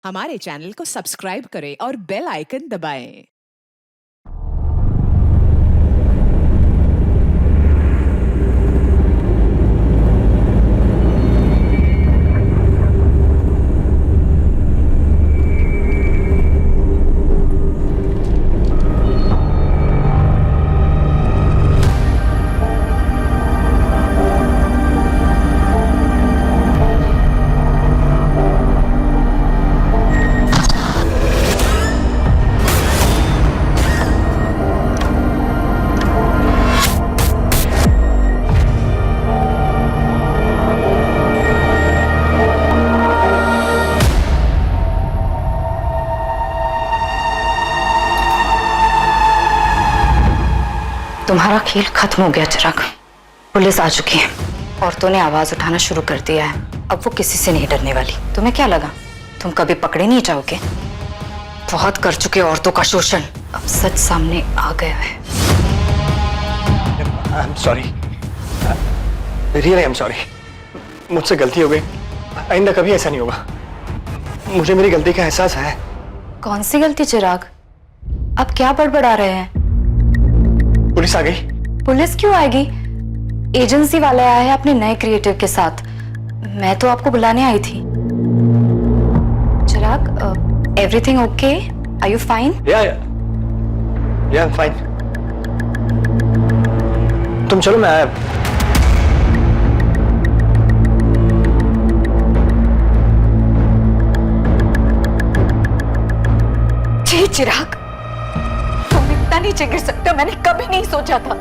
हमारे चैनल को सब्सक्राइब करें और बेल आइकन दबाएं। तुम्हारा खेल खत्म हो गया चिराग। पुलिस आ चुकी है। औरतों ने आवाज उठाना शुरू कर दिया है। अब वो किसी से नहीं डरने वाली। तुम्हें क्या लगा तुम कभी पकड़े नहीं जाओगे? बहुत कर चुके औरतों का शोषण। अब सच सामने आ गया है। I'm sorry. Really I'm sorry. मुझसे गलती हो गई। आइंदा कभी ऐसा नहीं होगा। मुझे मेरी गलती का एहसास है। कौन सी गलती चिराग? अब क्या बड़बड़ा रहे हैं? पुलिस आ गई। पुलिस क्यों आएगी? एजेंसी वाले आए हैं अपने नए क्रिएटिव के साथ। मैं तो आपको बुलाने आई थी। Chirag, everything okay? Are you fine? या फाइन। तुम चलो, मैं आया। जी चिराग, तुम इतना नीचे गिर सकते हो मैंने कभी नहीं सोचा था।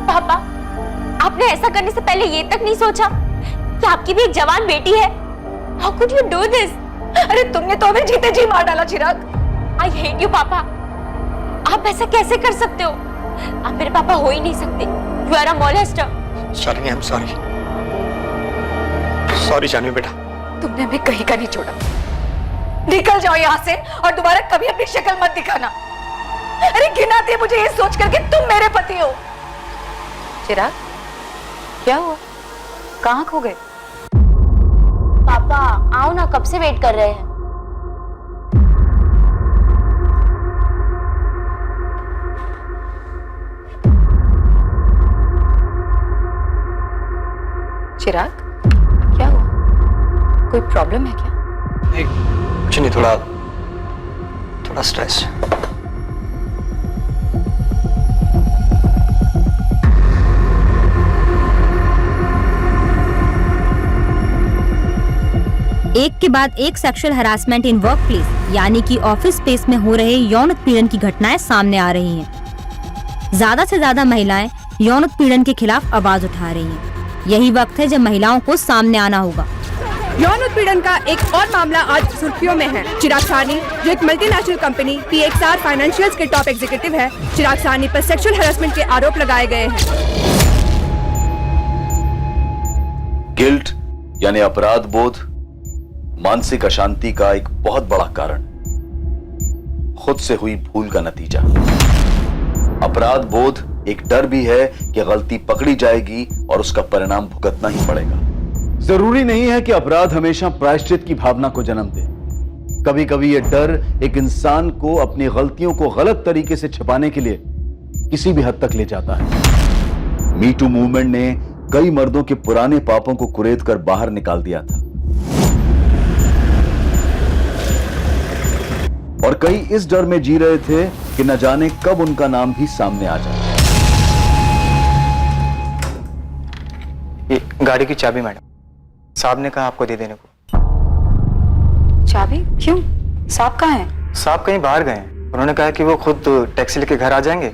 पापा, आपने ऐसा करने से पहले ये तक नहीं सोचा कि आपकी भी एक जवान बेटी है? How could you do this? अरे तुमने तो हमें जीते जी मार डाला चिराग। I hate you पापा। आप ऐसा कैसे कर सकते हो? आप मेरे पापा हो ही नहीं सकते। You are a molester। Shalini, I'm sorry। Sorry Janvi बेटा। तुमने हमें कहीं का नहीं छोड़ा। निकल जाओ यहाँ से और दोबारा कभी अपनी शक्ल मत दिखाना। अरे घिन आती है मुझे ये सोच करके तुम मेरे पति हो। चिराग, क्या हुआ? कहाँ खो गए? पापा आओ ना, कब से वेट कर रहे हैं। चिराग, क्या हुआ? कोई प्रॉब्लम है क्या? नहीं, कुछ नहीं, थोड़ा स्ट्रेस। एक के बाद एक sexual harassment in work place यानी कि ऑफिस स्पेस में हो रहे यौन उत्पीड़न की घटनाएं सामने आ रही हैं। ज्यादा से ज्यादा महिलाएं यौन उत्पीड़न के खिलाफ आवाज उठा रही हैं। यही वक्त है जब महिलाओं को सामने आना होगा। यौन उत्पीड़न का एक और मामला आज सुर्खियों में है। चिराग साहनी, जो एक मल्टीनेशनल कंपनी PXR फाइनेंशियल्स के टॉप एग्जीक्यूटिव है, चिराग साहनी पर सेक्सुअल हरासमेंट के आरोप लगाए गए हैं। गिल्ट यानी अपराध बोध मानसिक अशांति का एक बहुत बड़ा कारण, खुद से हुई भूल का नतीजा। अपराध बोध एक डर भी है कि गलती पकड़ी जाएगी और उसका परिणाम भुगतना ही पड़ेगा। जरूरी नहीं है कि अपराध हमेशा प्रायश्चित की भावना को जन्म दे। कभी कभी यह डर एक इंसान को अपनी गलतियों को गलत तरीके से छिपाने के लिए किसी भी हद तक ले जाता है। मी टू मूवमेंट ने कई मर्दों के पुराने पापों को कुरेद कर बाहर निकाल दिया था और कई इस डर में जी रहे थे कि न जाने कब उनका नाम भी सामने आ जाए। ये गाड़ी की चाबी मैडम, साहब ने कहा आपको दे देने को। चाबी? क्यों? साहब कहाँ हैं? साहब कहीं बाहर गए हैं। उन्होंने कहा कि वो खुद टैक्सी लेके घर आ जाएंगे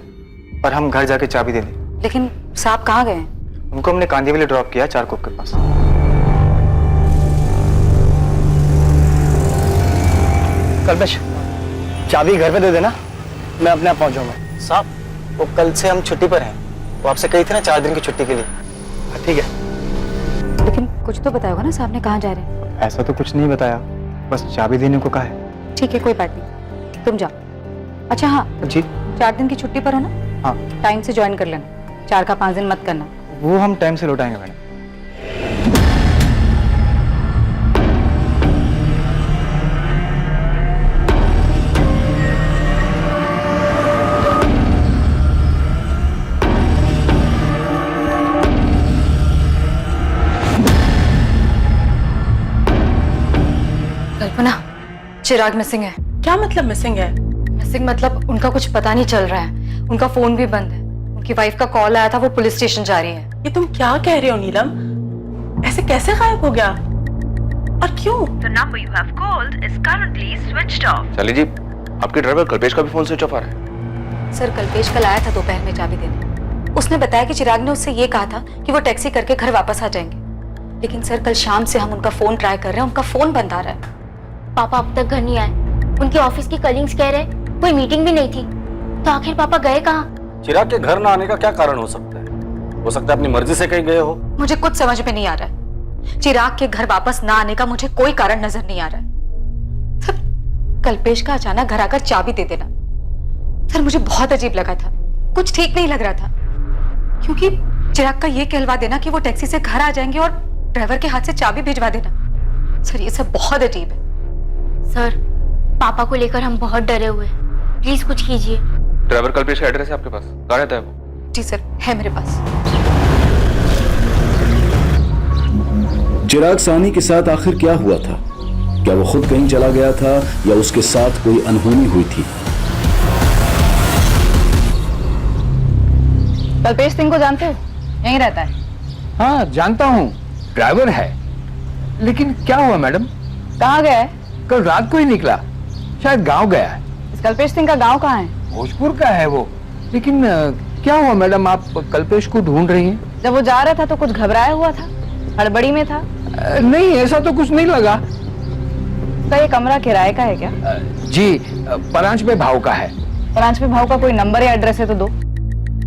और हम घर जाके चाबी दे दें। लेकिन साहब कहाँ गए? उनको हमने कांदीवली ड्रॉप किया, चारकोप के पास। कल्पेश, चाबी घर पे दे देना, मैं अपने आप पहुंचूंगा। साहब, वो कल से हम छुट्टी पर हैं। वो आपसे कही थी ना 4 दिन की छुट्टी के लिए। ठीक है। लेकिन कुछ तो बताया होगा ना साहब ने कहाँ जा रहे हैं? ऐसा तो कुछ नहीं बताया, बस चाबी देने को कहा है। ठीक है, कोई बात नहीं, तुम जाओ। अच्छा हाँ जी, 4 दिन की छुट्टी पर हो ना? हाँ। टाइम से ज्वाइन कर लेना। 4 का 5 दिन मत करना। वो हम टाइम से लौटाएंगे मैडम। कल्पना, चिराग मिसिंग है। क्या मतलब मिसिंग है? मिसिंग मतलब उनका कुछ पता नहीं चल रहा है, उनका फोन भी बंद है। उनकी वाइफ का कॉल आया था, वो पुलिस स्टेशन जा रही है। ये तुम क्या कह रहे हो नीलम? ऐसे कैसे गायब हो गया और क्यों? The number you have called is currently switched off. शाली जी, आपके ड्राइवर कल्पेश का भी फोन स्विच ऑफ आ रहा है। सर, कल्पेश कल आया था दोपहर में चाबी देने। उसने बताया कि चिराग ने उससे ये कहा था कि वो टैक्सी करके घर वापस आ जाएंगे। लेकिन सर, कल शाम से हम उनका फोन ट्राई कर रहे हैं, उनका फोन बंद आ रहा है। पापा अब तक घर नहीं आए। उनके ऑफिस की कलीग्स कह रहे कोई मीटिंग भी नहीं थी। तो आखिर पापा गए कहाँ? चिराग के घर ना आने का क्या कारण हो सकता है? हो सकता है अपनी मर्जी से कहीं गए हो। मुझे कुछ समझ में नहीं आ रहा है। चिराग के घर वापस ना आने का मुझे कोई कारण नजर नहीं आ रहा है। सर, कल्पेश का अचानक घर आकर चाबी दे देना, सर मुझे बहुत अजीब लगा था। कुछ ठीक नहीं लग रहा था, क्योंकि चिराग का ये कहलवा देना कि वो टैक्सी से घर आ जाएंगे और ड्राइवर के हाथ से चाबी भिजवा देना, सर ये सब बहुत अजीब है। सर, पापा को लेकर हम बहुत डरे हुए हैं, प्लीज कुछ कीजिए। ड्राइवर कल्पेश का एड्रेस है आपके पास? कहाँ रहता है वो? जी सर, है मेरे पास। चिराग सानी के साथ आखिर क्या हुआ था? क्या वो खुद कहीं चला गया था या उसके साथ कोई अनहोनी हुई थी? कल्पेश सिंह को जानते हो? यहीं रहता है। हाँ जानता हूँ, ड्राइवर है। लेकिन क्या हुआ मैडम? कहाँ गया है? कल रात को ही निकला, शायद गांव गया है। इस कल्पेश सिंह का गांव कहाँ है? भोजपुर का है वो। लेकिन क्या हुआ मैडम, आप कल्पेश को ढूंढ रही हैं? जब वो जा रहा था तो कुछ घबराया हुआ था, हड़बड़ी में था? नहीं, ऐसा तो कुछ नहीं लगा। का ये कमरा किराए का है क्या? जी, परांच पे भाव का है। परांच पे भाव का कोई नंबर या एड्रेस है तो दो।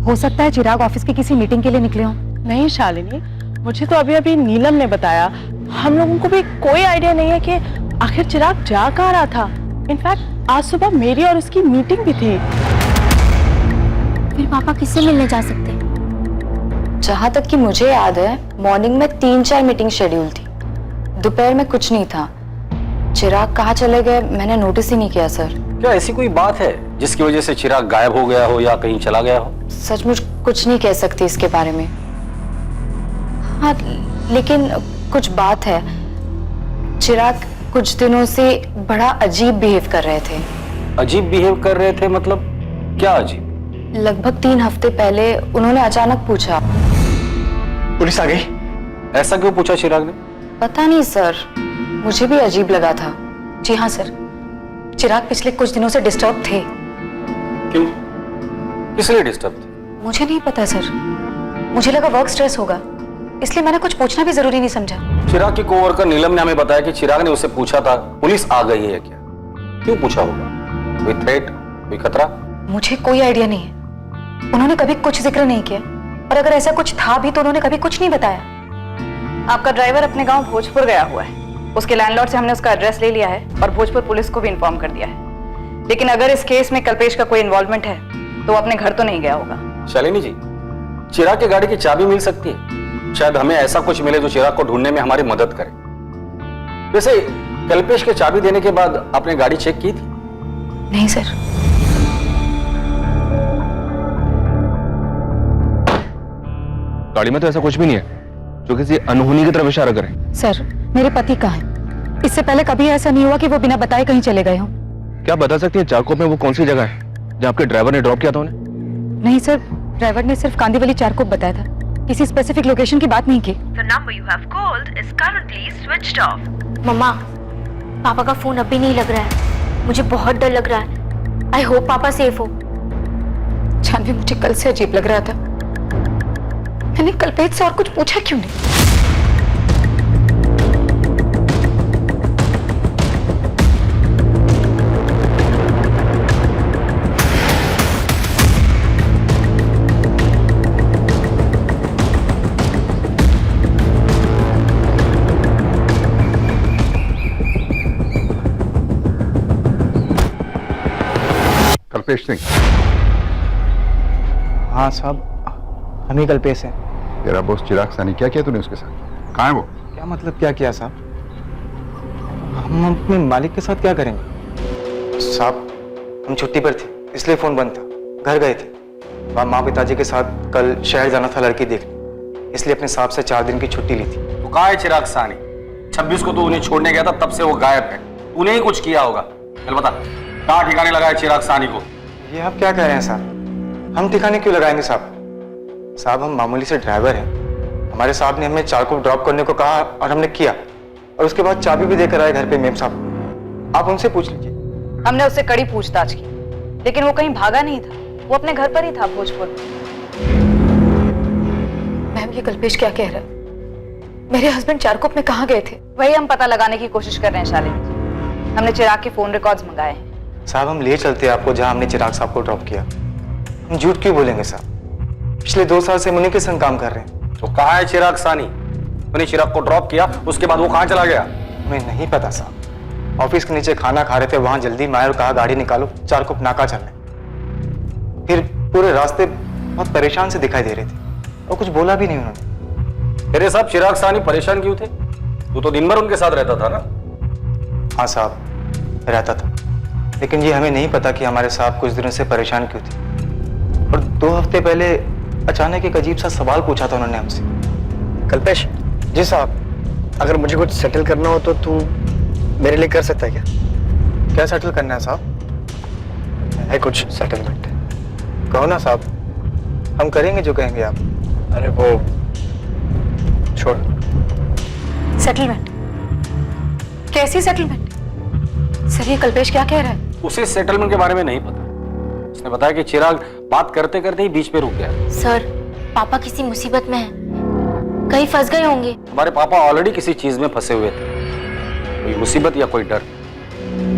हो सकता है चिराग ऑफिस की किसी मीटिंग के लिए निकले हों। नहीं शालिनी, मुझे तो अभी अभी नीलम ने बताया। हम लोगों को भी कोई आइडिया नहीं है कि आखिर चिराग जा कहाँ रहा था। इनफैक्ट आज सुबह मेरी और उसकी मीटिंग भी थी। फिर पापा किससे मिलने जा सकते? जहाँ तक कि मुझे याद है, मॉर्निंग में 3-4 मीटिंग शेड्यूल थी, दोपहर में कुछ नहीं था। चिराग कहाँ चले गए मैंने नोटिस ही नहीं किया सर। क्या ऐसी कोई बात है जिसकी वजह से चिराग गायब हो गया हो या कहीं चला गया हो? सचमुच कुछ नहीं कह सकती इसके बारे में। हाँ, लेकिन कुछ बात है। चिराग कुछ दिनों से बड़ा अजीब बिहेव कर रहे थे। अजीब बिहेव कर रहे थे मतलब क्या अजीब? लगभग 3 हफ्ते पहले उन्होंने अचानक पूछा। पुलिस आ गई? ऐसा क्यों पूछा चिराग ने? पता नहीं सर, मुझे भी अजीब लगा था। जी हाँ सर, चिराग पिछले कुछ दिनों से डिस्टर्ब थे। क्यों? किस लिए डिस्टर्ब थे? मुझे नहीं पता सर, मुझे लगा वर्क स्ट्रेस होगा, इसलिए मैंने कुछ पूछना भी जरूरी नहीं समझा। चिराग की कोवर्कर नीलम ने हमें बताया कि चिराग ने उससे पूछा था पुलिस आ गई है क्या? क्यों पूछा होगा? कोई थ्रेट, कोई खतरा? मुझे कोई आइडिया नहीं है। उन्होंने कभी कुछ जिक्र नहीं किया, और अगर ऐसा कुछ था भी तो उन्होंने कभी कुछ नहीं बताया। आपका ड्राइवर अपने गांव भोजपुर गया हुआ है। उसके लैंडलॉर्ड से हमने उसका एड्रेस ले लिया है और भोजपुर पुलिस को भी इन्फॉर्म कर दिया है। लेकिन अगर इस केस में कल्पेश का कोई इन्वॉल्वमेंट है तो वो अपने घर तो नहीं गया होगा। शालिनी जी, चिराग की गाड़ी की चाबी मिल सकती है। शायद हमें ऐसा कुछ मिले जो चिराग को ढूंढने में हमारी मदद करे। वैसे कल्पेश के चाबी देने के बाद आपने गाड़ी चेक की थी? नहीं सर। गाड़ी में तो ऐसा कुछ भी नहीं है जो किसी अनहोनी की तरफ इशारा करे। सर, मेरे पति कहाँ हैं? इससे पहले कभी ऐसा नहीं हुआ कि वो बिना बताए कहीं चले गए हों। क्या बता सकती है चारकोप में वो कौन सी जगह है जहाँ आपके ड्राइवर ने ड्रॉप किया था उन्हें? नहीं सर, ड्राइवर ने सिर्फ कांदीवली चारकोप बताया था, किसी स्पेसिफिक लोकेशन की बात नहीं की। The number you have called is currently switched off. मम्मा, पापा का फोन अभी नहीं लग रहा है। मुझे बहुत डर लग रहा है। आई होप पापा सेफ हो। जानवी, मुझे कल से अजीब लग रहा था। मैंने कल्पेश से और कुछ पूछा क्यों नहीं? कल्पेश सिंह? हाँ साहब, हम ही कल्पेश हैं। तेरा बॉस चिराग सानी, क्या किया तूने उसके साथ? कहाँ है वो? क्या मतलब क्या किया साहब? हम अपने मालिक के साथ क्या करेंगे साहब? हम छुट्टी पर थे इसलिए फोन बंद था। घर गए थे, वहाँ माँ पिताजी के साथ कल शहर जाना था लड़की देखने, इसलिए अपने साहब से 4 दिन की छुट्टी ली थी। तो कहाँ है चिराग सानी? 26 को तो उन्हें छोड़ने गया था, तब से वो गायब है। तूने ही कुछ किया होगा। चल बता, कहाँ ठिकाने लगाया चिराग साहनी को? ये आप क्या कह रहे हैं साहब? हम ठिकाने क्यों लगाएंगे साहब? साहब हम मामूली से ड्राइवर हैं। हमारे साहब ने हमें चार को ड्रॉप करने को कहा और हमने किया, और उसके बाद चाबी भी देकर आए घर पे मेम साहब। आप उनसे पूछ लीजिए। हमने उससे कड़ी पूछताछ की, लेकिन वो कहीं भागा नहीं था, वो अपने घर पर ही था भोजपुर में। मैम ये कल्पेश क्या कह रहा है? मेरे हस्बैंड चारकोप में कहाँ गए थे? वही हम पता लगाने की कोशिश कर रहे हैं शालिनी जी। हमने चिराग के फोन रिकॉर्ड्स मंगाए हैं। साहब हम ले चलते हैं आपको जहां हमने चिराग साहब को ड्रॉप किया। हम झूठ क्यों बोलेंगे साहब? पिछले 2 साल से मुनि के संग काम कर रहे हैं। तो कहाँ है चिराग साहनी? तूने चिराग को ड्रॉप किया, उसके बाद वो कहाँ चला गया? हमें नहीं पता साहब। ऑफिस के नीचे खाना खा रहे थे, वहां जल्दी में आए और कहा गाड़ी निकालो, चारकोप नाका चलने। फिर पूरे रास्ते बहुत परेशान से दिखाई दे रहे थे और कुछ बोला भी नहीं उन्होंने। तेरे साहब चिराग साहनी परेशान क्यों थे? तू तो दिन भर उनके साथ रहता था ना? हाँ साहब रहता था, लेकिन ये हमें नहीं पता कि हमारे साहब कुछ दिनों से परेशान क्यों थे। और 2 हफ्ते पहले अचानक एक अजीब सा सवाल पूछा था उन्होंने हमसे। कल्पेश। जी साहब। अगर मुझे कुछ सेटल करना हो तो तू मेरे लिए कर सकता है क्या? क्या सेटल करना है साहब? है कुछ सेटलमेंट? कहो ना साहब, हम करेंगे जो कहेंगे आप। अरे वो छोड़। सेटलमेंट? कैसी सेटलमेंट? सर ये कल्पेश क्या कह रहा है? उसे सेटलमेंट के बारे में नहीं पता। उसने बताया कि चिराग बात करते करते ही बीच में रुक गया। सर पापा किसी मुसीबत में है, कहीं फंस गए होंगे। हमारे पापा ऑलरेडी किसी चीज में फंसे हुए थे, कोई मुसीबत या कोई डर,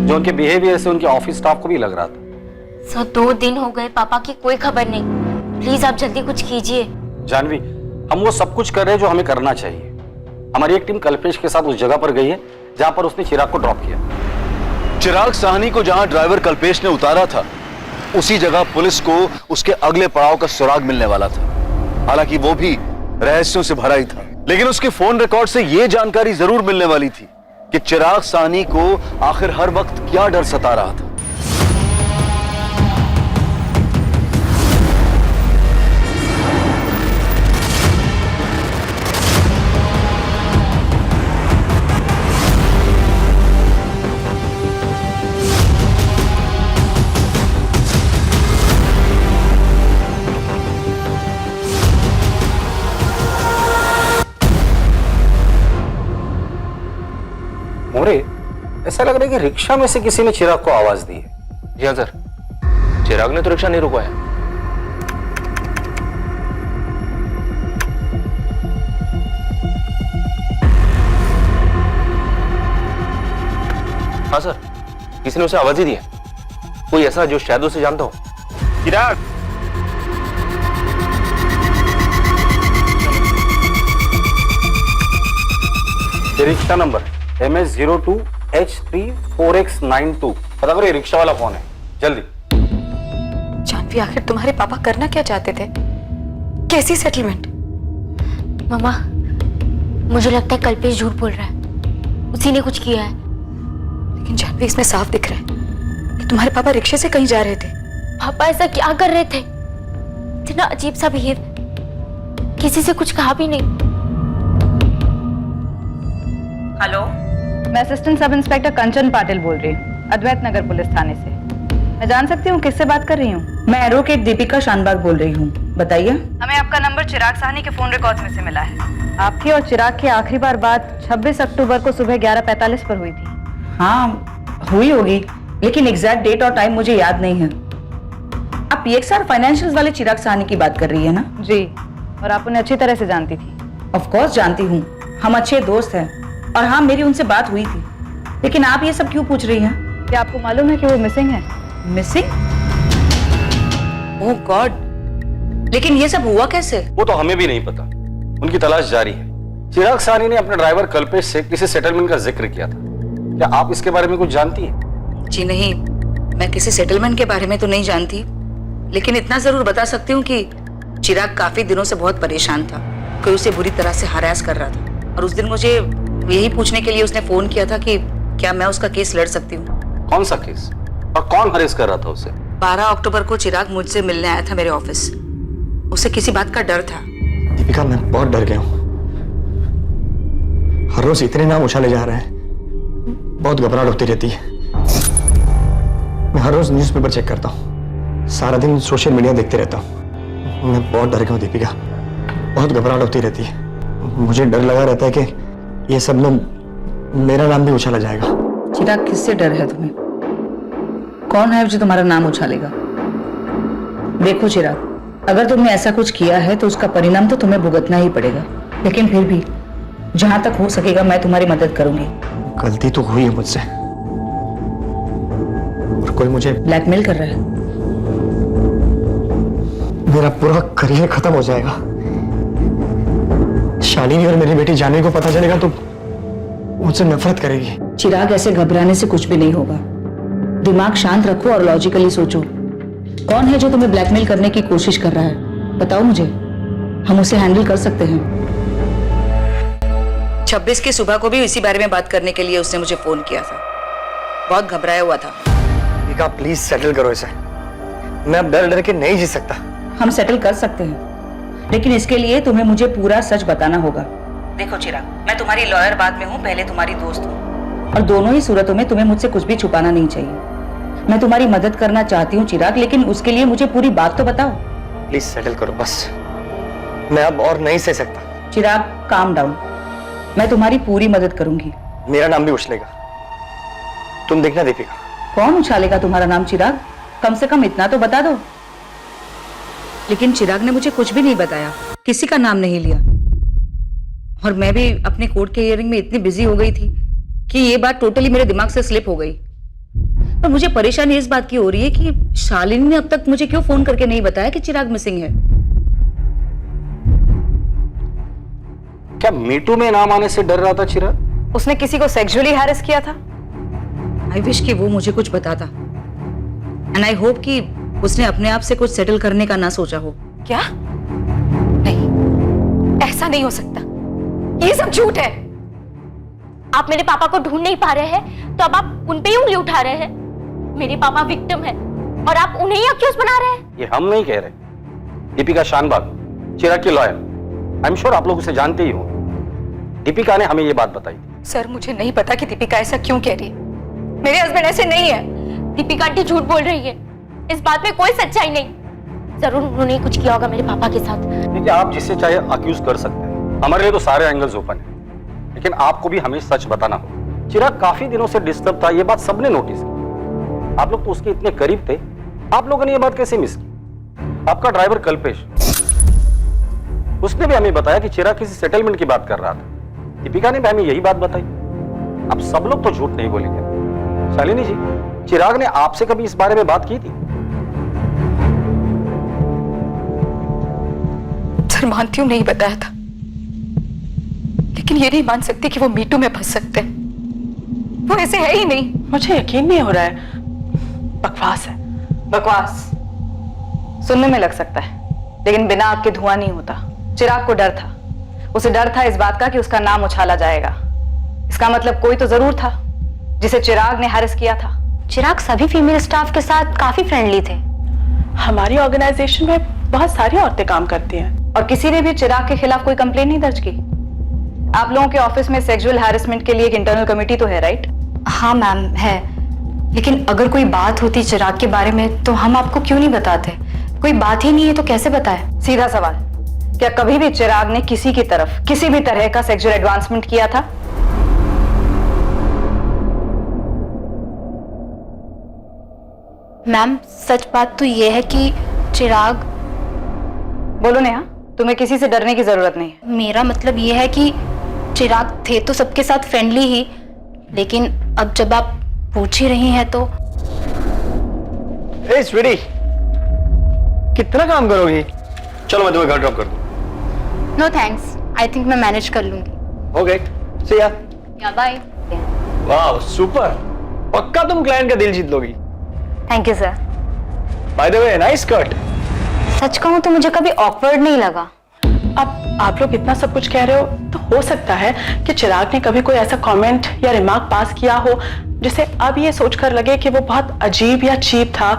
जो उनके बिहेवियर से उनके ऑफिस स्टाफ को भी लग रहा था। सर 2 दिन हो गए, पापा की कोई खबर नहीं। प्लीज आप जल्दी कुछ कीजिए। जानवी, हम वो सब कुछ कर रहे हैं जो हमें करना चाहिए। हमारी एक टीम कल्पेश के साथ उस जगह पर गई है जहां पर उसने चिराग को ड्रॉप किया। चिराग साहनी को जहां ड्राइवर कल्पेश ने उतारा था, उसी जगह पुलिस को उसके अगले पड़ाव का सुराग मिलने वाला था। हालांकि वो भी रहस्यों से भरा ही था, लेकिन उसके फोन रिकॉर्ड से यह जानकारी जरूर मिलने वाली थी कि चिराग साहनी को आखिर हर वक्त क्या डर सता रहा था। मोरे, ऐसा लग रहा है कि रिक्शा में से किसी ने चिराग को आवाज दी है। जी हाँ सर, चिराग ने तो रिक्शा नहीं रुकवाया। हाँ सर, किसी ने उसे आवाज ही दी है। कोई ऐसा जो शायद उसे जानता हो। चिराग। रिक्शा नंबर MS02H34X92। पता करो ये रिक्शा वाला कौन है, जल्दी। जानवी आखिर तुम्हारे पापा करना क्या चाहते थे? कैसी सेटलमेंट? मामा मुझे लगता है कल्पेश झूठ बोल रहा है, उसी ने कुछ किया है। लेकिन जानवी इसमें साफ दिख रहा है कि तुम्हारे पापा रिक्शे से कहीं जा रहे थे। पापा ऐसा क्या कर रहे थे? इतना अजीब सा बिहेव, किसी से कुछ कहा भी नहीं। हेलो, मैं असिस्टेंट सब इंस्पेक्टर कंचन पाटिल बोल रही हूँ, अद्वैत नगर पुलिस थाने से। मैं जान सकती हूँ किससे बात कर रही हूँ? मैं एडवोकेट दीपिका शानबाग बोल रही हूँ। बताइए। हमें आपका नंबर चिराग साहनी के फोन रिकॉर्ड्स में से मिला है। आपकी और चिराग की आखिरी बार बात 26 अक्टूबर को सुबह 11:45 पर हुई थी। हाँ हुई होगी, लेकिन एग्जैक्ट डेट और टाइम मुझे याद नहीं है। आप PXR फाइनेंशियल्स वाले चिराग साहनी की बात कर रही है ना? जी, और आप उन्हें अच्छी तरह से जानती थी। ऑफ कोर्स जानती हूँ, हम अच्छे दोस्त हैं। और हाँ, मेरी उनसे बात हुई थी। लेकिन आप ये सब क्यों पूछ रही हैं? क्या आपको मालूम है कि वो मिसिंग है? मिसिंग? ओह गॉड, लेकिन ये सब हुआ कैसे? वो तो हमें भी नहीं पता, उनकी तलाश जारी है। चिराग साहनी ने अपने ड्राइवर कल्पेश से किसी सेटलमेंट का जिक्र किया था। क्या आप इसके बारे में कुछ जानती हैं? जी नहीं, मैं किसी सेटलमेंट के बारे में तो नहीं जानती, लेकिन इतना जरूर बता सकती हूँ कि चिराग काफी दिनों से बहुत परेशान था। कोई उसे बुरी तरह से हरास कर रहा था, और उस दिन मुझे यही पूछने के लिए उसने फोन किया था कि क्या मैं उसका केस लड़ सकती हूँ। कौन सा केस और कौन हरेस कर रहा था उसे? 12 अक्टूबर को चिराग मुझसे मिलने आया था मेरे ऑफिस। उसे किसी बात का डर था। दीपिका, मैं बहुत डर गया हूँ। हर रोज इतने नाम उछाले जा रहे हैं। बहुत घबराहट होती रहती है। मैं हर रोज न्यूज़पेपर चेक करता हूँ, सारा दिन सोशल मीडिया देखते रहता हूँ। मैं बहुत डर गया हूँ दीपिका, बहुत घबराहट होती रहती है। मुझे डर लगा रहता है कि ये सब लोग मेरा नाम भी उछाला जाएगा। चिराग, किससे डर है तुम्हें? कौन है जो तुम्हारा नाम उछालेगा? देखो चिराग, अगर तुमने ऐसा कुछ किया है तो उसका परिणाम तो तुम्हें भुगतना ही पड़ेगा, लेकिन फिर भी जहां तक हो सकेगा मैं तुम्हारी मदद करूंगी। गलती तो हुई है मुझसे, और कोई मुझे ब्लैकमेल कर रहा है। मेरा पूरा करियर खत्म हो जाएगा। शालिनी और मेरी बेटी जानवी को पता चलेगा तो मुझसे नफरत करेगी। चिराग, ऐसे घबराने से कुछ भी नहीं होगा। दिमाग शांत रखो और लॉजिकली सोचो। कौन है जो तुम्हें ब्लैकमेल करने की कोशिश कर रहा है? बताओ मुझे, हम उसे हैंडल कर सकते हैं। 26 की सुबह को भी इसी बारे में बात करने के लिए उसने मुझे फोन किया था। बहुत घबराया हुआ था। दीपिका प्लीज सेटल करो इसे, मैं अब डर डर के नहीं जी सकता। हम सेटल कर सकते हैं, लेकिन इसके लिए तुम्हें मुझे पूरा सच बताना होगा। देखो चिराग, मैं तुम्हारी लॉयर बाद में हूँ, पहले तुम्हारी दोस्त हूँ, और दोनों ही सूरतों में तुम्हें मुझसे कुछ भी छुपाना नहीं चाहिए। मैं तुम्हारी मदद करना चाहती हूँ चिराग, लेकिन उसके लिए मुझे पूरी बात तो बताओ। प्लीज सेटल करो बस, मैं अब और नहीं सह सकता। चिराग, काम डाउन, मैं तुम्हारी पूरी मदद करूंगी। मेरा नाम भी उछलेगा, तुम देखना दीपिका। कौन उछालेगा तुम्हारा नाम चिराग? कम से कम इतना तो बता दो। लेकिन चिराग ने मुझे कुछ भी नहीं बताया, किसी का नाम नहीं लिया, और मैं भी अपने कोर्ट के हियरिंग में इतनी बिजी हो गई थी कि ये बात टोटली मेरे दिमाग से स्लिप हो गई। पर मुझे परेशानी इस बात की हो रही है कि शालिनी ने अब तक मुझे क्यों फोन करके नहीं बताया कि चिराग मिसिंग है। क्या मीटू में नाम आने से डर रहा था चिराग? उसने किसी को सेक्सुअली हैरेस किया था? आई विश कि वो मुझे कुछ बताता, एंड आई होप कि उसने अपने आप से कुछ सेटल करने का ना सोचा हो। क्या? नहीं, ऐसा नहीं हो सकता, ये सब झूठ है। आप मेरे पापा को ढूंढ नहीं पा रहे हैं तो अब आप उन पे ही उंगली उठा रहे हैं। मेरे पापा विक्टिम है और आप उन्हें ही अक्यूज बना रहे हैं। ये हम नहीं कह रहे, दीपिका शानबाग, चिराग की लॉयर, आई एम श्योर आप लोग उसे जानते ही हो। दीपिका ने हमें ये बात बताई थी। सर, मुझे नहीं पता कि दीपिका ऐसा क्यों कह रही है। मेरे हस्बैंड ऐसे नहीं है। दीपिका आंटी झूठ बोल रही है, इस बात में कोई सच्चाई नहीं। जरूर उन्होंने कुछ किया होगा मेरे पापा के साथ। देखिए, आप जिससे चाहे अक्यूज कर सकते हैं, हमारे लिए तो सारे एंगल्स ओपन है, लेकिन आपको भी हमें सच बताना होगा। चिराग काफी दिनों से डिस्टर्ब था, ये बात सबने नोटिस की। आप लोग तो उसके इतने करीब थे, आप लोगों ने ये बात कैसे मिस की? आपका ड्राइवर कल्पेश, उसने भी हमें बताया कि चिराग किसी सेटलमेंट की बात कर रहा था। दीपिका ने भी हमें यही बात बताई। अब सब लोग तो झूठ नहीं बोलेंगे। शालिनी जी, चिराग ने आपसे कभी इस बारे में बात की थी? सर, मानती हूँ नहीं बताया था, लेकिन ये नहीं मान सकती कि वो मीटू में फंस सकते हैं। वो ऐसे है ही नहीं। मुझे यकीन नहीं हो रहा है, बकवास है। बकवास सुनने में लग सकता है, लेकिन बिना आग के धुआं नहीं होता। चिराग को डर था, उसे डर था इस बात का कि उसका नाम उछाला जाएगा। इसका मतलब कोई तो जरूर था जिसे चिराग ने हैरेस किया था। चिराग सभी फीमेल स्टाफ के साथ काफी फ्रेंडली थे। हमारी ऑर्गेनाइजेशन में बहुत सारी औरतें काम करती हैं, और किसी ने भी चिराग के खिलाफ कोई कंप्लेन नहीं दर्ज की। आप लोगों के ऑफिस में सेक्सुअल हैरेसमेंट के लिए एक इंटरनल कमेटी तो है, राइट? हाँ मैम, है, लेकिन अगर कोई बात होती चिराग के बारे में तो हम आपको क्यों नहीं बताते? कोई बात ही नहीं है तो कैसे बताए? सीधा सवाल, क्या कभी भी चिराग ने किसी की तरफ किसी भी तरह का सेक्सुअल एडवांसमेंट किया था? मैम, सच बात तो ये है कि चिराग... बोलो नेहा, तुम्हें किसी से डरने की जरूरत नहीं है। मेरा मतलब ये है कि चिराग थे तो सबके साथ फ्रेंडली ही, लेकिन अब जब आप पूछ ही रही हैं तो... ए स्वीटी, कितना काम करोगी? चलो मैं तुम्हें घर ड्रॉप कर दूं। नो थैंक्स, आई थिंक मैं मैनेज कर लूंगी। ओके, सी या। बाय। वाह, सुपर, पक्का तुम क्लाइंट का दिल जीत लोगी। Thank you sir. By the way, nice cut. सच कहूं तो मुझे कभी ऑकवर्ड नहीं लगा। अब आप लोग इतना सब कुछ कह रहे हो तो हो सकता है कि चिराग ने कभी कोई ऐसा कमेंट या रिमार्क पास किया हो जिसे अब ये सोचकर लगे कि वो बहुत अजीब या चीप था,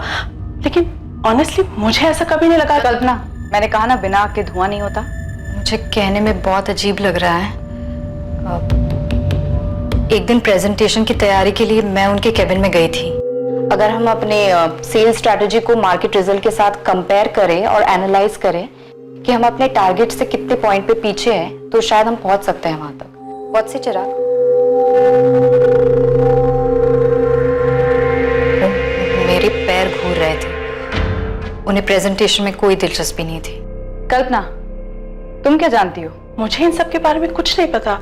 लेकिन ऑनेस्टली मुझे ऐसा कभी नहीं लगा। कल्पना, मैंने कहा ना बिना आग के धुआं नहीं होता। मुझे कहने में बहुत अजीब लग रहा है, एक दिन प्रेजेंटेशन की तैयारी के लिए मैं उनके केबिन में गई थी। अगर हम अपने सेल्स स्ट्रैटेजी को मार्केट रिजल्ट के साथ कंपेयर करें और एनालाइज करें कि हम अपने टारगेट से कितने पॉइंट पे पीछे हैं, तो शायद हम पहुंच सकते हैं वहां तक। बहुत सी चिराग, मेरे पैर घूर रहे थे। उन्हें प्रेजेंटेशन में कोई दिलचस्पी नहीं थी। कल्पना, तुम क्या जानती हो? मुझे इन सब के बारे में कुछ नहीं पता।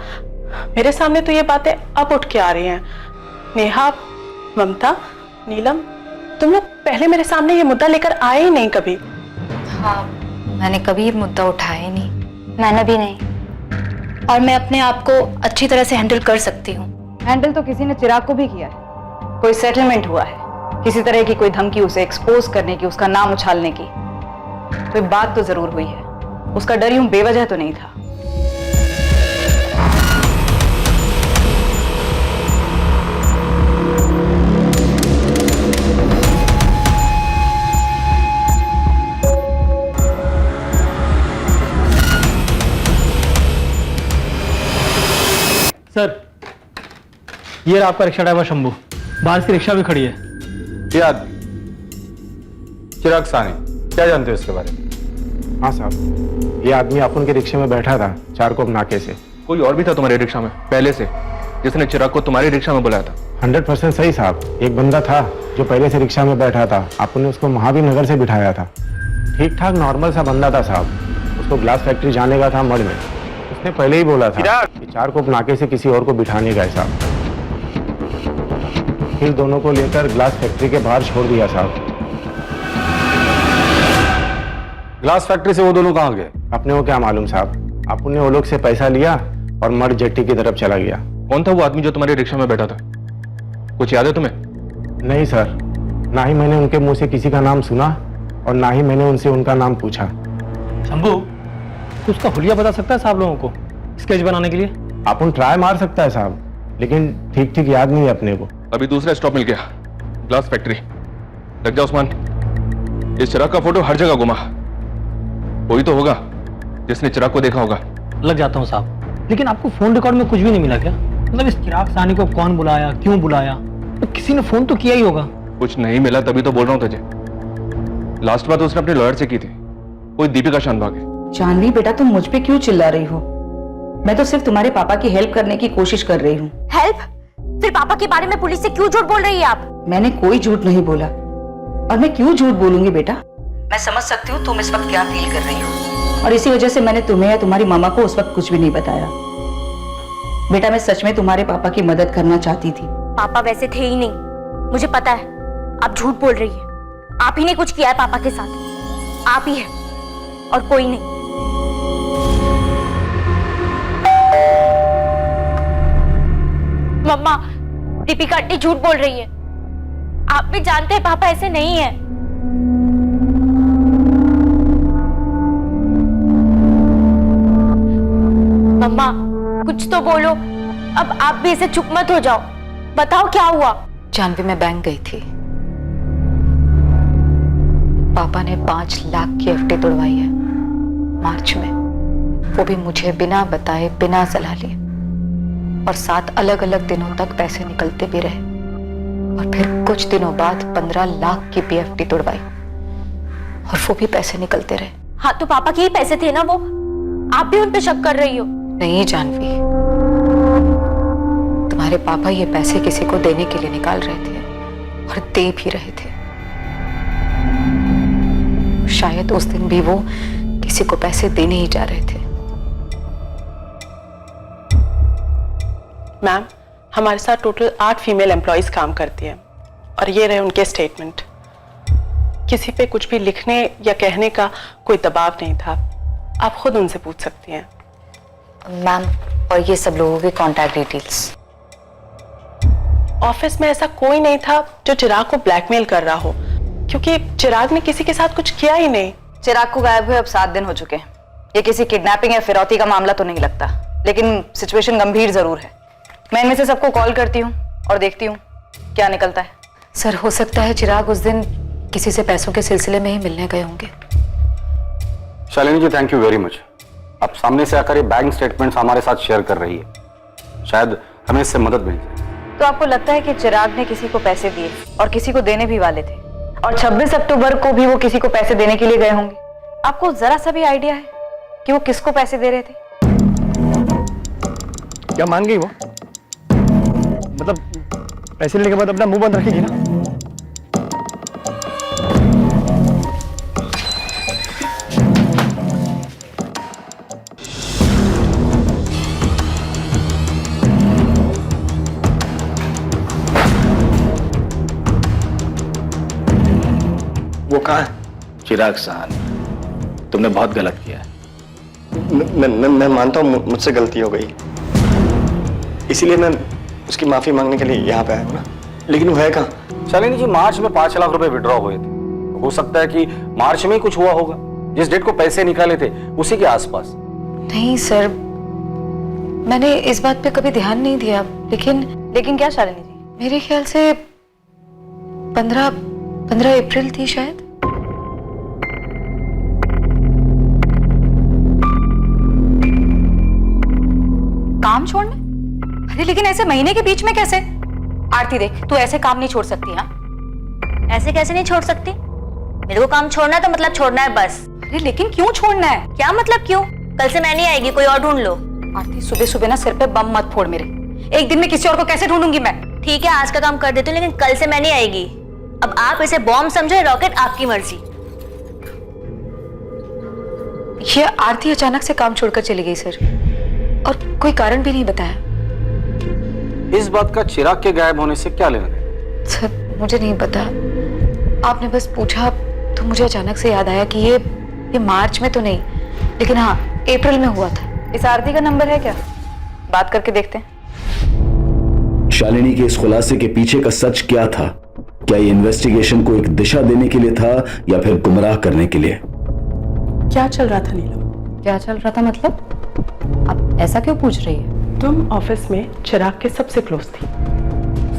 मेरे सामने तो ये बातें अब उठ के आ रही हैं। नेहा, ममता, नीलम, तुम लोग पहले मेरे सामने ये मुद्दा लेकर आए ही नहीं कभी। हाँ, मैंने कभी ये मुद्दा उठाया ही नहीं। मैंने भी नहीं, और मैं अपने आप को अच्छी तरह से हैंडल कर सकती हूँ। हैंडल तो किसी ने चिराग को भी किया है। कोई सेटलमेंट हुआ है, किसी तरह की कोई धमकी उसे एक्सपोज करने की, उसका नाम उछालने की। तो एक बात तो जरूर हुई है, उसका डर यूं बेवजह तो नहीं था। सर, ये रहा आपका रिक्शा ड्राइवर शंभू। बाहर की रिक्शा भी खड़ी है। याद, चिराग सानी, क्या जानते हो इसके बारे में? हाँ साहब, ये आदमी अपन के रिक्शे में बैठा था चारकोप नाके से। कोई और भी था तुम्हारे रिक्शा में पहले से, जिसने चिराग को तुम्हारे रिक्शा में बुलाया था? 100% सही साहब। एक बंदा था जो पहले से रिक्शा में बैठा था, आपने उसको महावीर नगर से बिठाया था। ठीक ठाक नॉर्मल सा बंदा था साहब। उसको ग्लास फैक्ट्री जाने का था मड में। उसने पहले ही बोला था कि चारकोप नाके से किसी और को बिठाने गए साहब। फिर दोनों को लेकर ग्लास फैक्ट्री के बाहर छोड़ दिया साहब। ग्लास फैक्ट्री से वो दोनों कहाँ गए? अपने को क्या मालूम साहब। आपने वो लोग से पैसा लिया और मड जेट्टी की तरफ चला गया। कौन था वो आदमी जो तुम्हारे रिक्शा में बैठा था? कुछ याद है तुम्हें? नहीं सर, ना ही मैंने उनके मुंह से किसी का नाम सुना और ना ही मैंने उनसे उनका नाम पूछा। शंभू, तो उसका हुलिया बता सकता है साहब लोगों को स्केच बनाने के लिए? अपन ट्राई मार सकता है साहब, लेकिन ठीक ठीक याद नहीं है अपने को। अभी दूसरा स्टॉप मिल गया, ग्लास फैक्ट्री। लग जा उस्मान, इस चिराग का फोटो हर जगह घुमा। कोई तो होगा जिसने चिराग को देखा होगा। लग जाता हूँ साहब, लेकिन आपको फोन रिकॉर्ड में कुछ भी नहीं मिला क्या? मतलब इस चिराग सानी को कौन बुलाया, क्यों बुलाया? तो किसी ने फोन तो किया ही होगा। कुछ नहीं मिला, तभी तो बोल रहा हूँ तुझे। लास्ट बात उसने अपने लॉयर से की थी, कोई दीपिका शानभाग है। जानवी बेटा, तुम मुझ पे क्यों चिल्ला रही हो? मैं तो सिर्फ तुम्हारे पापा की हेल्प करने की कोशिश कर रही हूँ। हेल्प? फिर पापा के बारे में पुलिस से क्यों झूठ बोल रही है आप? मैंने कोई झूठ नहीं बोला, और मैं क्यों झूठ बोलूंगी बेटा? मैं समझ सकती हूँ तुम इस वक्त क्या फील कर रही हो, और इसी वजह से मैंने तुम्हें या तुम्हारी मामा को उस वक्त कुछ भी नहीं बताया। बेटा, मैं सच में तुम्हारे पापा की मदद करना चाहती थी। पापा वैसे थे ही नहीं, मुझे पता है। आप झूठ बोल रही है। आप ही ने कुछ किया है पापा के साथ। आप ही है और कोई नहीं। मम्मा, दीपिका आंटी झूठ बोल रही है। आप भी जानते हैं पापा ऐसे नहीं है। मम्मा, कुछ तो बोलो। अब आप भी ऐसे चुप मत हो जाओ। बताओ क्या हुआ? जानवी, मैं बैंक गई थी। पापा ने 5 लाख की एफडी तोड़वाई है मार्च में, वो भी मुझे बिना बताए, बिना सलाह लिए। और 7 अलग अलग दिनों तक पैसे निकलते भी रहे, और फिर कुछ दिनों बाद 15 लाख की भी एफडी तोड़वाई, और वो भी पैसे निकलते रहे। हाँ, तो पापा के ही पैसे थे ना वो। आप भी उन पे शक कर रही हो? नहीं जानवी, तुम्हारे पापा ये पैसे किसी को देने के लिए निकाल रहे थे, और दे भी रहे थे। शायद उस दिन भी वो किसी को पैसे देने ही जा रहे थे। मैम, हमारे साथ टोटल 8 फीमेल एम्प्लॉइज काम करती हैं, और ये रहे उनके स्टेटमेंट। किसी पे कुछ भी लिखने या कहने का कोई दबाव नहीं था। आप खुद उनसे पूछ सकती हैं। मैम, और ये सब लोगों के कॉन्टैक्ट डिटेल्स? ऑफिस में ऐसा कोई नहीं था जो चिराग को ब्लैकमेल कर रहा हो, क्योंकि चिराग ने किसी के साथ कुछ किया ही नहीं। चिराग को गायब हुए अब 7 दिन हो चुके हैं। ये किसी किडनैपिंग या फिरौती का मामला तो नहीं लगता, लेकिन सिचुएशन गंभीर जरूर है। मैं इनमें से सबको कॉल करती हूँ और देखती हूँ क्या निकलता है। सर, हो सकता है चिराग उस दिन किसी से पैसों के सिलसिले में ही मिलने गए होंगे। शालिनी जी, थैंक यू वेरी मच। आप सामने से आकर ये बैंक स्टेटमेंट्स हमारे साथ शेयर कर रही है। शायद हमें इससे मदद मिल जाए। तो आपको लगता है कि चिराग ने किसी को पैसे दिए और किसी को देने भी वाले थे, और 26 अक्टूबर को भी वो किसी को पैसे देने के लिए गए होंगे? आपको जरा सा भी आइडिया है कि वो किसको पैसे दे रहे थे? क्या मान गई वो? मतलब पैसे लेने के बाद अपना मुंह बंद रखेगी ना? वो कहाँ है? चिराग साहनी, तुमने बहुत गलत किया है। मैं मानता हूँ मुझसे गलती हो गई, इसीलिए मैं उसकी माफी मांगने के लिए यहाँ पे आया हूँ ना। लेकिन वो है कहाँ? शालिनी जी, मार्च में 5 लाख रुपए विड्रॉ हुए थे। हो सकता है कि मार्च में ही कुछ हुआ होगा, जिस डेट को पैसे निकाले थे उसी के आसपास। नहीं सर, मैंने इस बात पे कभी ध्यान नहीं दिया, लेकिन क्या शालिनी जी? मेरे ख्याल से 15 अप्रैल थी शायद। काम छोड़ने? अरे लेकिन ऐसे महीने के बीच में कैसे? आरती देख, तू ऐसे काम नहीं छोड़ सकती। हाँ, ऐसे कैसे नहीं छोड़ सकती? मेरे को काम छोड़ना है तो मतलब छोड़ना है बस। अरे लेकिन क्यों छोड़ना है? क्या मतलब क्यों? कल से मैं नहीं आएगी, कोई और ढूंढ लो। आरती, सुबह सुबह ना सिर पे बम मत फोड़ मेरे। एक दिन में किसी और को कैसे ढूंढूंगी मैं? ठीक है, आज का काम कर देती हूँ, लेकिन कल से मैं नहीं आएगी। अब आप इसे बॉम्ब समझो, रॉकेट आपकी मर्जी। ये आरती अचानक से काम छोड़कर चली गई सर, और कोई कारण भी नहीं बताया। इस बात का चिराग के गायब होने से क्या लेना देना? सर मुझे नहीं पता, आपने बस पूछा तो मुझे अचानक से याद आया कि ये मार्च में तो नहीं, लेकिन हाँ अप्रैल में हुआ था। इस आरती का नंबर है क्या? बात करके देखते हैं। शालिनी के इस खुलासे के पीछे का सच क्या था? क्या ये इन्वेस्टिगेशन को एक दिशा देने के लिए था या फिर गुमराह करने के लिए? क्या चल रहा था नीलम? क्या चल रहा था मतलब? आप ऐसा क्यों पूछ रही है? तुम ऑफिस में चिराग के सबसे क्लोज थी,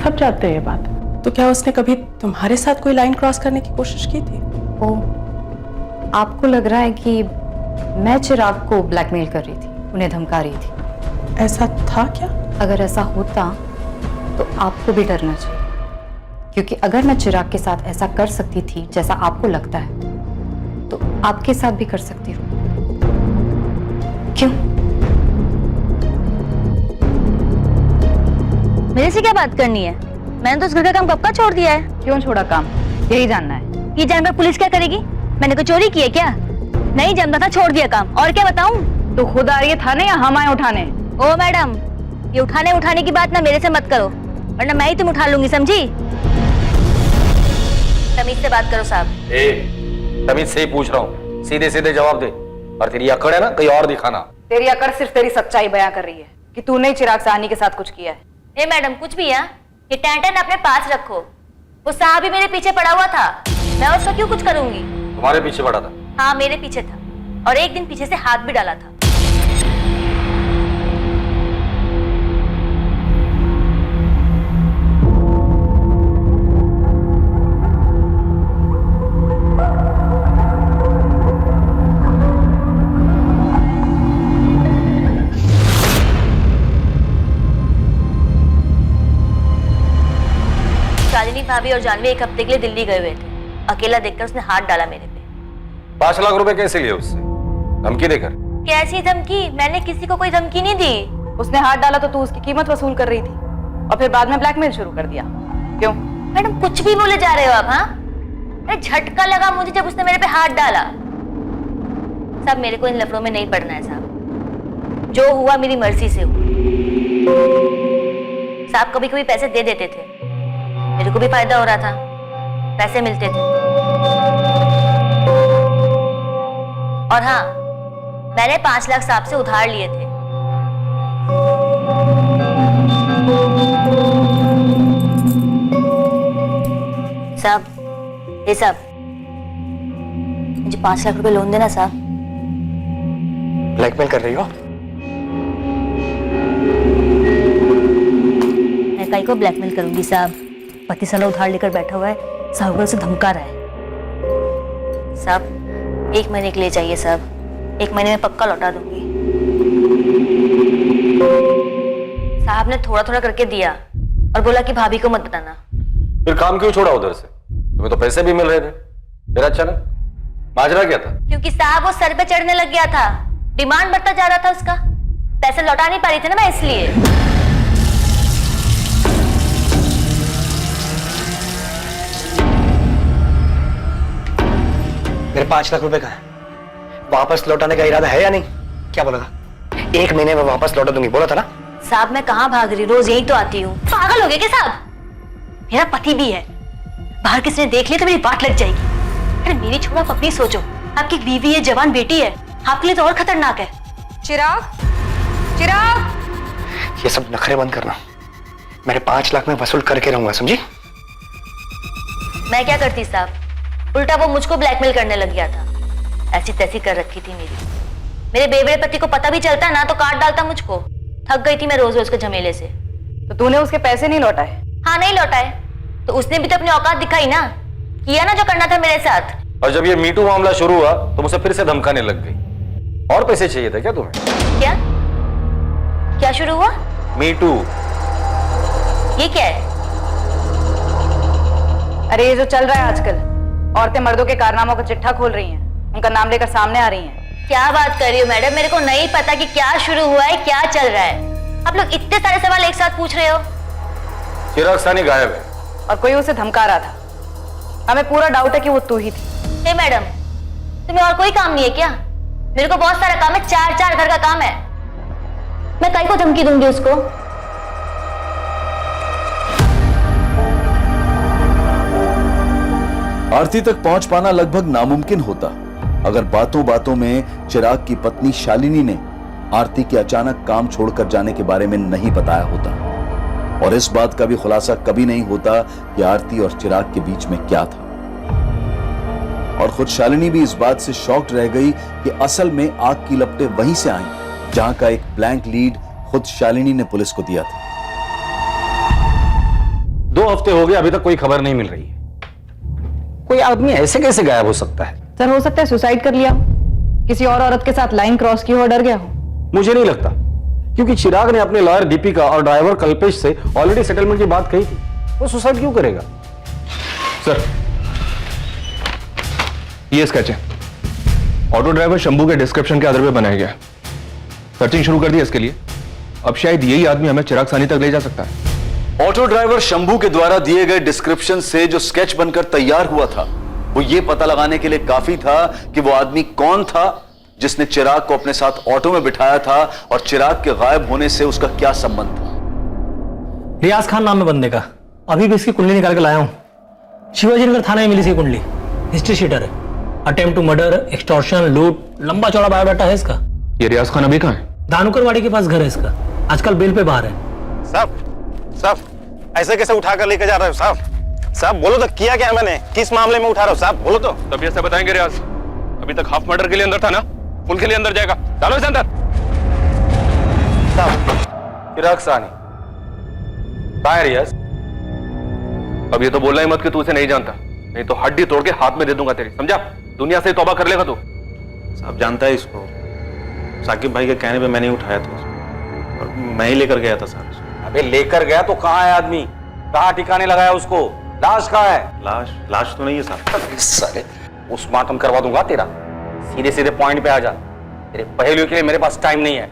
सब जानते हैं ये बात। तो क्या उसने कभी तुम्हारे साथ कोई लाइन क्रॉस करने की कोशिश की थी? ओ, आपको लग रहा है कि मैं चिराग को ब्लैकमेल कर रही थी, उन्हें धमका रही थी? ऐसा था क्या? अगर ऐसा होता तो आपको भी डरना चाहिए, क्योंकि अगर मैं चिराग के साथ ऐसा कर सकती थी जैसा आपको लगता है, तो आपके साथ भी कर सकती हूँ। क्यों? मेरे से क्या बात करनी है? मैंने तो उस घर का काम कब का छोड़ दिया है। क्यों छोड़ा काम, यही जानना है। ये जानकर पुलिस क्या करेगी? मैंने कोई चोरी की है क्या? नहीं जमता था, छोड़ दिया काम। और क्या बताऊं? तो खुद आ रही है थाने या हम आए उठाने? ओ मैडम, ये उठाने की बात ना मेरे से मत करो, वरना मैं ही तुम उठा लूंगी, समझी? तमीज से बात करो साहब। तमीज से ही पूछ रहा हूँ, सीधे सीधे जवाब दे। और तेरी अकड़ है ना, कहीं और दिखाना। तेरी अकड़ सिर्फ तेरी सच्चाई बयां कर रही है कि तूने ही चिराग साहनी के साथ कुछ किया है। ए मैडम, कुछ भी है? ये टैंटन अपने पास रखो। वो साहब ही मेरे पीछे पड़ा हुआ था, मैं उसका क्यों कुछ करूंगी? तुम्हारे पीछे पड़ा था? हाँ मेरे पीछे था, और एक दिन पीछे से हाथ भी डाला था। शालिनी भाभी और जानवी एक हफ्ते के लिए दिल्ली गए हुए थे। अकेला देखकर उसने हाथ डाला मेरे पे। 5 लाख रुपए कैसे लिए उससे? धमकी देकर? कैसी धमकी? मैंने किसी को कोई धमकी नहीं दी। उसने हाथ डाला तो तू उसकी कीमत वसूल कर रही थी, और फिर बाद में ब्लैकमेल शुरू कर दिया। क्यों? मैडम कुछ भी बोले जा रहे हो आप। हाँ, अरे झटका लगा मुझे जब उसने मेरे पे हाथ डाला। साहब मेरे को इन लफड़ों में नहीं पड़ना है साहब, जो हुआ मेरी मर्जी से हुआ। साहब कभी कभी पैसे दे देते थे, मेरे को भी फायदा हो रहा था, पैसे मिलते थे। और हाँ, मैंने 5 लाख साहब से उधार लिए थे। साहब, ये साहब मुझे 5 लाख रुपए लोन देना साहब। ब्लैकमेल कर रही हो? मैं कहीं को ब्लैकमेल करूंगी साहब? पति साला उधार लेकर बैठा हुआ है, साहब से धमका रहा है। साहब 1 महीने के लिए चाहिए साहब, 1 महीने में पक्का लौटा दूंगी। साहब ने थोड़ा थोड़ा करके दिया और बोला कि भाभी को मत बताना। फिर काम क्यों छोड़ा उधर से? तुम्हें तो पैसे भी मिल रहे थे, फिर अचानक माजरा क्या था? क्योंकि साहब वो सर पे चढ़ने लग गया था, डिमांड बढ़ता जा रहा था उसका, पैसे लौटा नहीं पा रही थी ना मैं, इसलिए। मेरे 5 लाख रुपए का है, वापस लौटाने का इरादा है या नहीं? क्या बोला था? 1 महीने में वापस लौटा दूंगी बोला था ना? साहब मैं कहाँ भाग रही, रोज यही तो आती हूँ। पागल हो गए क्या साहब? मेरा पति भी है, बाहर किसी ने देख लिया तो मेरी बात लग जाएगी। अरे मेरी छोड़ो, आप अपनी सोचो, आपकी बीवी है, जवान बेटी है, आपके लिए तो और खतरनाक है। चिराग, चिराग, ये सब नखरे बंद करना। मेरे 5 लाख में वसूल करके रहूंगा, समझी? मैं क्या करती साहब, उल्टा वो मुझको ब्लैकमेल करने लग गया था, ऐसी तैसी कर रखी थी मेरी। मेरे बेवड़े पति को पता भी चलता ना तो काट डालता मुझको। थक गई थी मैं रोज रोज के झमेले से। तो तूने उसके पैसे नहीं लौटाए? हाँ नहीं लौटाए, तो उसने भी तो अपनी औकात दिखाई ना, किया ना जो करना था मेरे साथ। और जब ये मीटू मामला शुरू हुआ तो मुझसे फिर से धमकाने लग गई। और पैसे चाहिए थे क्या तुम्हें? क्या क्या शुरू हुआ? मीटू। ये क्या है? अरे ये जो चल रहा है आजकल, औरतें मर्दों के कारनामों का चिट्ठा खोल रही हैं, उनका नाम लेकर सामने आ रही हैं। क्या बात कर रही हो मैडम, मेरे को नहीं पता कि क्या शुरू हुआ है, क्या चल रहा है। आप लोग इतने सारे सवाल एक साथ पूछ रहे हो। चिराग सानी गायब है और कोई उसे धमका रहा था। हमें पूरा डाउट है कि वो तू ही थी। हे मैडम, तुम्हें और कोई काम नहीं है क्या? मेरे को बहुत सारा काम है, 4 घर का काम है। मैं काहे को धमकी दूंगी उसको? आरती तक पहुंच पाना लगभग नामुमकिन होता अगर बातों बातों में चिराग की पत्नी शालिनी ने आरती के अचानक काम छोड़कर जाने के बारे में नहीं बताया होता, और इस बात का भी खुलासा कभी नहीं होता कि आरती और चिराग के बीच में क्या था। और खुद शालिनी भी इस बात से शॉक्ड रह गई कि असल में आग की लपटें वहीं से आई जहां का एक ब्लैंक लीड खुद शालिनी ने पुलिस को दिया था। 2 हफ्ते हो गए, अभी तक कोई खबर नहीं मिल रही है। कोई आदमी ऐसे कैसे गायब हो सकता है? सर हो सकता है सुसाइड कर लिया हो, किसी और औरत के साथ लाइन क्रॉस की हो, डर गया हो। मुझे नहीं लगता, क्योंकि चिराग ने अपने लॉयर दीपिका और ड्राइवर कल्पेश से ऑलरेडी सेटलमेंट की बात कही थी। वो सुसाइड क्यों करेगा? सर ये स्केच है, ऑटो ड्राइवर शंभू के डिस्क्रिप्शन के आधार पर बनाया गया। सर्चिंग शुरू कर दी इसके लिए, अब शायद यही आदमी हमें चिराग सानी तक ले जा सकता है। ऑटो ड्राइवर शंभू के द्वारा दिए गए डिस्क्रिप्शन से जो स्केच बनकर तैयार हुआ था वो ये पता लगाने के लिए काफी था कि वो आदमी कौन था जिसने चिराग को अपने साथ ऑटो में बिठाया था और चिराग के गायब होने से उसका क्या संबंध था। रियाज खान नाम है बंदे का, अभी भी इसकी कुंडली निकाल के लाया हूं। शिवाजी नगर थाने में मिली सी कुंडली, हिस्ट्री शीटर है, अटेम्प्ट टू मर्डर, एक्सटॉर्शन, लूट, लंबा चौड़ा बायोडाटा है इसका। ये रियाज खान अभी कहां है? धानुकरवाड़ी के पास घर है इसका, आजकल बेल पे बाहर है। साहब ऐसे कैसे उठा कर लेकर जा रहे हो साहब? साहब बोलो तो, किया क्या है मैंने, किस मामले में उठा रहा हूं साहब, बोलो तो। तब ऐसे बताएंगे रियाज, अभी तक हाफ मर्डर के लिए अंदर था ना, फुल के लिए अंदर जाएगा, डालो इसे अंदर। चिराग सानी कहां है रियाज? अब ये तो बोलना ही मत कि तू उसे नहीं जानता, नहीं तो हड्डी तोड़ के हाथ में दे दूंगा तेरी, समझा? दुनिया से तौबा कर लेगा तू। साहब जानता है इसको, साकिब भाई के कहने पे मैंने उठाया था उसको और मैं ही लेकर गया था साहब। अबे लेकर गया तो कहां है आदमी? कहां ठिकाने लगाया उसको? लाश कहां है? लाश तो नहीं है साहब। साले पोस्टमार्टम करवा दूंगा तेरा। सीधे सीधे पॉइंट पे आ जा, तेरे पहेलियों के लिए मेरे पास टाइम नहीं है।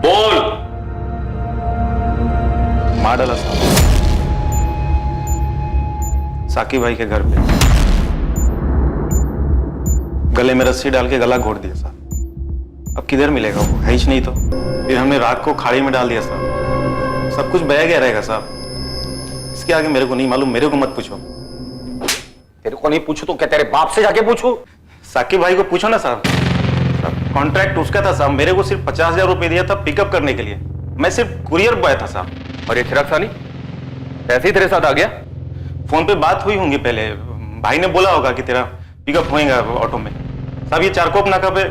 बोल। मार डाला साहब साकिब भाई के घर पे, गले में रस्सी डाल के गला घोट दिया साहब। अब किधर मिलेगा वो, है ही नहीं तो। फिर हमने राख को खाड़ी में डाल दिया साहब, सब कुछ बह गया रहेगा साहब। इसके आगे मेरे को नहीं मालूम, मेरे को मत पूछो। तेरे को नहीं पूछू तो क्या तेरे बाप से जाके पूछू? साकिब भाई को पूछो ना साहब। कॉन्ट्रैक्ट उसका था साहब, मेरे को सिर्फ 50,000 रुपए दिया था पिकअप करने के लिए, मैं सिर्फ कुरियर बॉय था साहब। और ये चिराग सानी ऐसे ही तेरे साथ आ गया? फोन पे बात हुई होंगी पहले, भाई ने बोला होगा कि तेरा पिकअप होएगा ऑटो में साहब। ये चारकोप नाका पे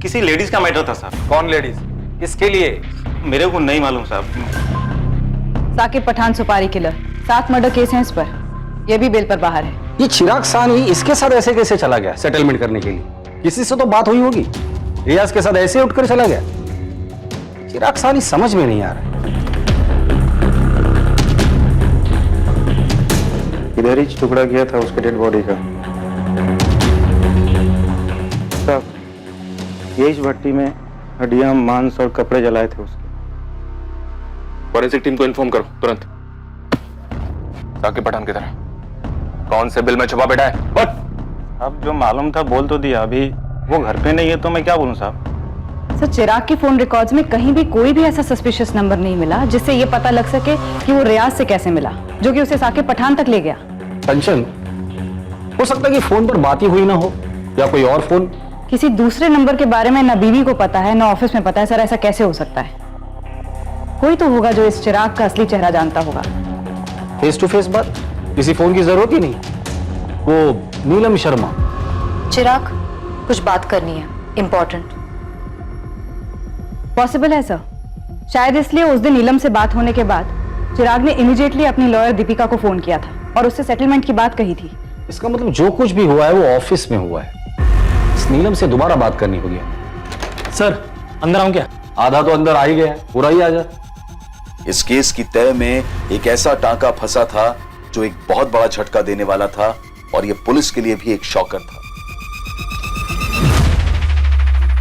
किसी लेडीज का मैटर था साहब। कौन लेडीज? किसके लिए? मेरे को नहीं मालूम साहब। साकिब पठान सुपारी किलर, 7 मर्डर केस हैं इस पर, यह भी बेल पर बाहर है। ये चिराग सानी इसके साथ ऐसे कैसे चला गया सेटलमेंट करने के लिए? किसी से तो बात हुई होगी, रियाज के साथ ऐसे उठकर चला गया। चिराग सानी समझ में नहीं आ रहा। इधर ही टुकड़ा किया था उसके डेड बॉडी का। साहब, यही भट्टी में हड्डियां, मांस और कपड़े जलाए थे उसके। फॉरेंसिक टीम को इन्फॉर्म करो तुरंत। साकिब पठान की तरह कौन से बिल में छुपा बैठा है? बट अब जो मालूम था बोल तो दिया, अभी वो घर पे नहीं है तो मैं क्या बोलूं साहब। सर, चिराग के फोन रिकॉर्ड्स में कहीं भी कोई भी ऐसा सस्पिशियस नंबर नहीं मिला जिससे ये पता लग सके कि वो रियाज से कैसे मिला, जो कि उसे साकिब पठान तक ले गया। कंचन, हो सकता है कि फोन पर बात ही हुई ना हो, या कोई और फोन। किसी दूसरे नंबर के बारे में ना बीवी को पता है ना ऑफिस में पता है। सर, ऐसा कैसे हो सकता है? कोई तो होगा जो इस चिराग का असली चेहरा जानता होगा। फेस टू फेस बात, किसी फोन की जरूरत ही नहीं। वो नीलम शर्मा। चिराग, कुछ बात करनी है, इंपॉर्टेंट। पॉसिबल है सर। शायद इसलिए उस दिन नीलम से बात होने के बाद चिराग ने इमीडिएटली अपनी लॉयर दीपिका को फोन किया था और उससे सेटलमेंट की बात कही थी। इसका मतलब जो कुछ भी हुआ है वो ऑफिस में हुआ है। इस नीलम से दोबारा बात करनी होगी। सर, अंदर आऊं क्या? आधा तो अंदर आ ही गया, पूरा ही आ जा। इस केस की तय में एक ऐसा टांका फंसा था जो एक बहुत बड़ा झटका देने वाला था, और यह पुलिस के लिए भी एक शॉकर था।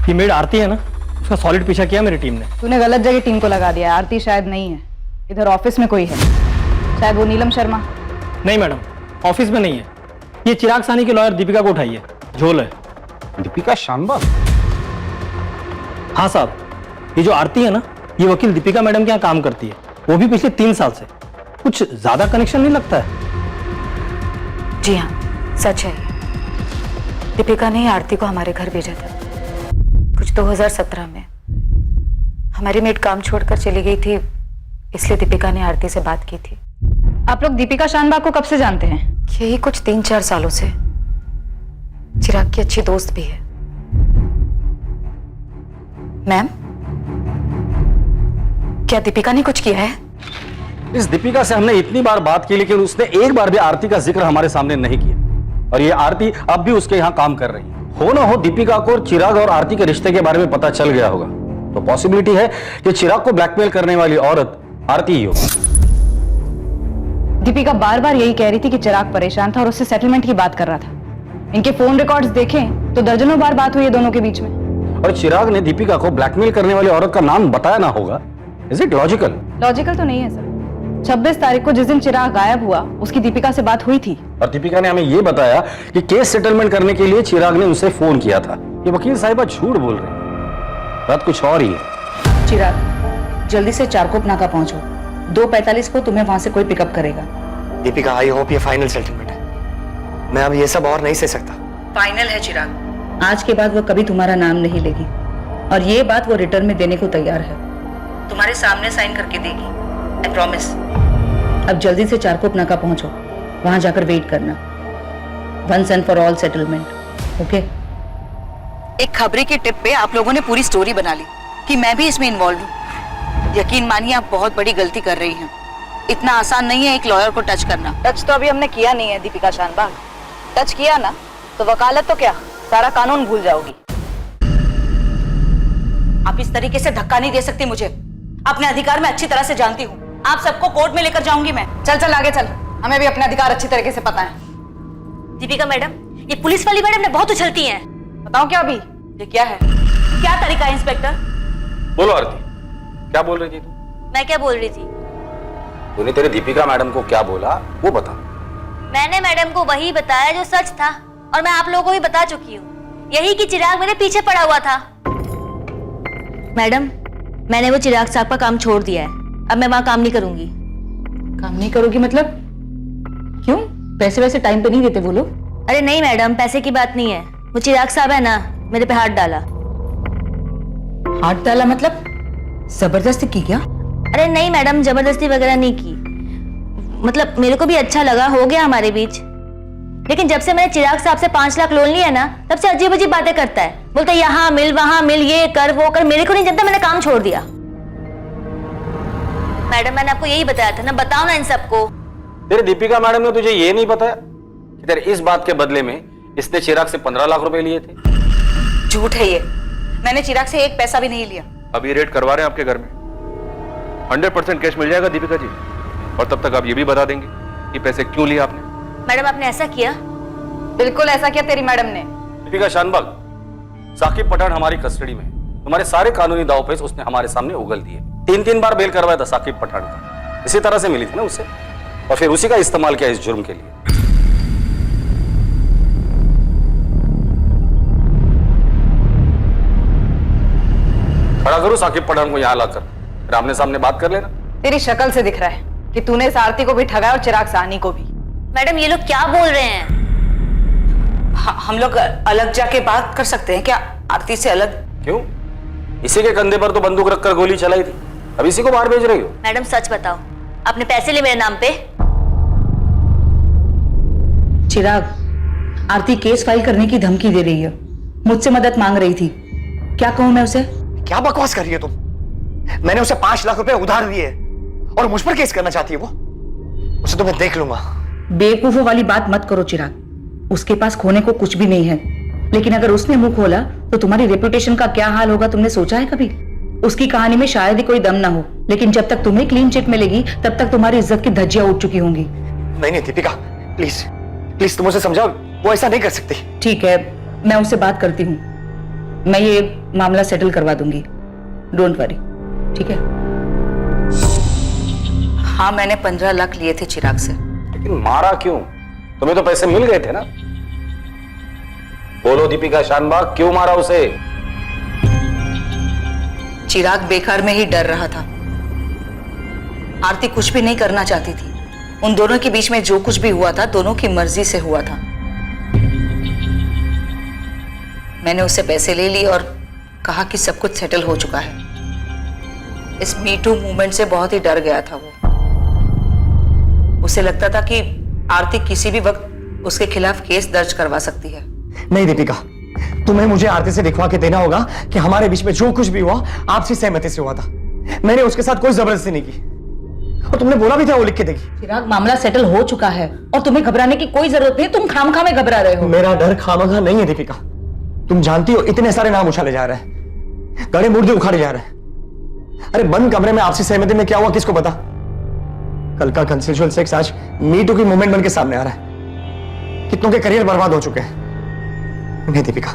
ये मेड आरती है ना, उसका सॉलिड पीछा किया मेरी टीम ने। तूने गलत जगह टीम को लगा दिया। आरती शायद नहीं है, इधर ऑफिस में कोई है। शायद वो नीलम शर्मा। नहीं मैडम, ऑफिस में नहीं है। ये चिराग सानी की लॉयर दीपिका को उठाइए, झोल है। दीपिका शानबाग? हाँ साहब, ये जो आरती है ना, ये वकील दीपिका मैडम के यहाँ काम करती है, वो भी पिछले 3 साल से। कुछ ज्यादा कनेक्शन नहीं लगता है? जी हाँ, सच है। दीपिका ने आरती को हमारे घर भेजा था कुछ 2017 में। हमारी मेड काम छोड़कर चली गई थी, इसलिए दीपिका ने आरती से बात की थी। आप लोग दीपिका शानबाग को कब से जानते हैं? यही कुछ 3-4 सालों से। चिराग की अच्छी दोस्त भी है। मैम, क्या दीपिका ने कुछ किया है? इस दीपिका से हमने इतनी बार बात की, लेकिन उसने एक बार भी आरती का जिक्र हमारे सामने नहीं किया। और ये आरती अब भी उसके यहाँ काम कर रही है। हो ना हो दीपिका को चिराग और आरती के रिश्ते के बारे में पता चल गया होगा, तो पॉसिबिलिटी है कि चिराग को ब्लैकमेल करने वाली औरत आरती ही होगी। दीपिका बार बार यही कह रही थी कि चिराग परेशान था और उससे सेटलमेंट की बात कर रहा था। इनके फोन रिकॉर्ड्स देखें तो दर्जनों बार बात हुई है दोनों के बीच में। और चिराग ने दीपिका को ब्लैकमेल करने वाली औरत का नाम बताया ना होगा। Is it logical? लॉजिकल तो नहीं है सर। 26 तारीख को जिस दिन चिराग गायब हुआ, उसकी दीपिका से बात हुई थी। और दीपिका ने हमें यह बताया कि केस सेटलमेंट करने के लिए चिराग ने उसे फोन किया था। ये वकील साहिबा झूठ बोल रहे हैं, बात कुछ और ही है। चिराग, जल्दी से चारकोप नाका पहुंचो। 2:45 को तुम्हें वहां से कोई पिकअप करेगा। दीपिका, आई होप ये फाइनल सेटलमेंट है। मैं अब ये सब और नहीं सह सकता। फाइनल है चिराग। आज के बाद वो कभी तुम्हारा नाम नहीं लेगी और ये बात वो रिटर्न में देने को तैयार है। तुम्हारे सामने साइन करके देगी, आई प्रॉमिस। अब जल्दी से चारकोप नाका पहुंचो, वहां जाकर वेट करना। Once and for all settlement, okay? एक खबरी की टिप पे आप लोगों ने पूरी स्टोरी बना ली कि मैं भी इसमें इन्वॉल्व हूँ। यकीन मानिए आप बहुत बड़ी गलती कर रही हैं। इतना आसान नहीं है एक लॉयर को टच करना। टच तो अभी हमने किया नहीं है दीपिका शानबाग। टच किया ना तो वकालत तो क्या, सारा कानून भूल जाओगी। आप इस तरीके से धक्का नहीं दे सकती मुझे। अपने अधिकार में अच्छी तरह से जानती हूँ। आप सबको कोर्ट में लेकर जाऊंगी मैं। चल चल आगे चल, हमें भी अपने अधिकार अच्छी तरीके से पता है। दीपिका मैडम, ये पुलिस वाली मैडम ने बहुत उछलती हैं। बताओ क्या अभी? ये क्या है? क्या तरीका है इंस्पेक्टर? बोलो आरती, क्या बोल रही थी तू? मैं क्या बोल रही थी? तूने तेरे दीपिका मैडम को क्या बोला वो बता। मैंने मैडम को वही बताया जो सच था, और मैं आप लोगों को भी बता चुकी हूँ। यही कि चिराग मेरे पीछे पड़ा हुआ था। मैडम, मैंने वो चिराग साहब का काम छोड़ दिया है। अब मैं वहां काम नहीं करूंगी। काम नहीं करोगी मतलब? क्यों? पैसे वैसे टाइम पे नहीं देते वो लोग? अरे नहीं मैडम, पैसे की बात नहीं है। वो चिराग साहब है ना, मेरे पे हाथ डाला। हाथ डाला मतलब जबरदस्ती की क्या? अरे नहीं मैडम, जबरदस्ती वगैरह नहीं की। मतलब मेरे को भी अच्छा लगा, हो गया हमारे बीच। लेकिन जब से मैंने चिराग साहब से 5 लाख लोन लिया ना, तब से अजीब अजीब बातें करता है। बोलता है यहाँ मिल वहां मिल, ये कर वो कर। मेरे को नहीं जानता, मैंने काम छोड़ दिया। मैडम, मैंने आपको यही बताया था ना, बताओ ना इन सबको। तेरे दीपिका मैडम ने तुझे ये नहीं बताया कि तेरे इस बात के बदले में इसने चिराग से 15 लाख रुपए लिए थे? झूठ है ये। मैंने चिराग से 1 पैसा भी नहीं लिया। अभी रेड करवा रहे हैं आपके घर में। 100% कैश मिल जाएगा दीपिका जी, और तब तक आप ये भी बता देंगे कि पैसे क्यों लिए आपने। मैडम आपने ऐसा किया? बिल्कुल ऐसा किया तेरी मैडम ने। दीपिका शानबाग, साकिब पठान हमारी कस्टडी में है। तुम्हारे सारे कानूनी दांवपेच उसने हमारे सामने उगल दिए। 3 बार बेल करवाया था साकिब पठान का, इसी तरह से मिली थी ना उससे, और फिर उसी का इस्तेमाल किया इस जुर्म के लिए। खड़ा करो साकिब पठान को यहाँ लाकर, फिर आमने सामने बात कर लेना। तेरी शक्ल से दिख रहा है कि तूने इस आरती को भी ठगाया और चिराग साहनी को भी। मैडम ये लोग क्या बोल रहे हैं? हम लोग अलग जाके बात कर सकते हैं क्या, आरती से अलग? क्यों? इसी के कंधे पर तो बंदूक रखकर गोली चलाई थी, अब इसी को बाहर भेज रही हो? मैडम सच बताओ, आपने पैसे लिए मेरे नाम पे? चिराग, आरती केस फाइल करने की धमकी दे रही है, मुझसे मदद मांग रही थी। क्या कहूं मैं उसे? क्या बकवास कर रही है तुम? मैंने उसे 5 लाख रुपए उधार दिए और मुझ पर केस करना चाहती है वो। उसे तो मैं देख लूंगा। बेवकूफों वाली बात मत करो चिराग, उसके पास खोने को कुछ भी नहीं है, लेकिन अगर उसने मुंह खोला तो तुम्हारी रेपुटेशन का क्या हाल होगा, तुमने सोचा है कभी? उसकी कहानी में शायद ही कोई दम ना हो, लेकिन जब तक तुम्हें क्लीन चिट मिलेगी तब तक तुम्हारी इज्जत की धज्जियां उठ चुकी होंगी। नहीं दीपिका, प्लीज प्लीज तुम उसे समझाओ, वो ऐसा नहीं कर सकती। ठीक है, मैं उससे बात करती हूँ, मैं ये मामला सेटल करवा दूंगी, डोंट वरी, ठीक है? हाँ, मैंने 15 लाख लिए थे चिराग से। लेकिन मारा क्यों? तुम्हें तो पैसे मिल गए थे ना। बोलो दीपिका शानबाग, क्यों मारा उसे? चिराग बेकार में ही डर रहा था। आरती कुछ भी नहीं करना चाहती थी। उन दोनों के बीच में जो कुछ भी हुआ था दोनों की मर्जी से हुआ था। मैंने उससे पैसे ले लिए और कहा कि सब कुछ सेटल हो चुका है। इस मी टू मूवमेंट से बहुत ही डर गया था वो। उसे लगता था कि आरती किसी भी वक्त उसके खिलाफ केस दर्ज करवा सकती है। नहीं दीपिका, तुम्हें मुझे आरती से दिखवा के देना होगा कि हमारे बीच में जो कुछ भी हुआ आपसी सहमति से हुआ था। मैंने उसके साथ कोई जबरदस्ती नहीं की, और तुमने बोला भी था वो लिख के देगी। चिराग, मामला सेटल हो चुका है और तुम्हें घबराने की कोई जरूरत नहीं, तुम खामखा में घबरा रहे हो। मेरा डर खामखा नहीं है दीपिका, तुम जानती हो इतने सारे नाम उछाले जा रहे हैं, गड़े मुर्दे उखाड़े जा रहे हैं। अरे बंद कमरे में आपसी सहमति में क्या हुआ किसको पता? कल का कंसेंशुअल सेक्स आज मी टू की मूवमेंट बनके सामने आ रहा है। कितनों के करियर बर्बाद हो चुके हैं। नहीं दीपिका,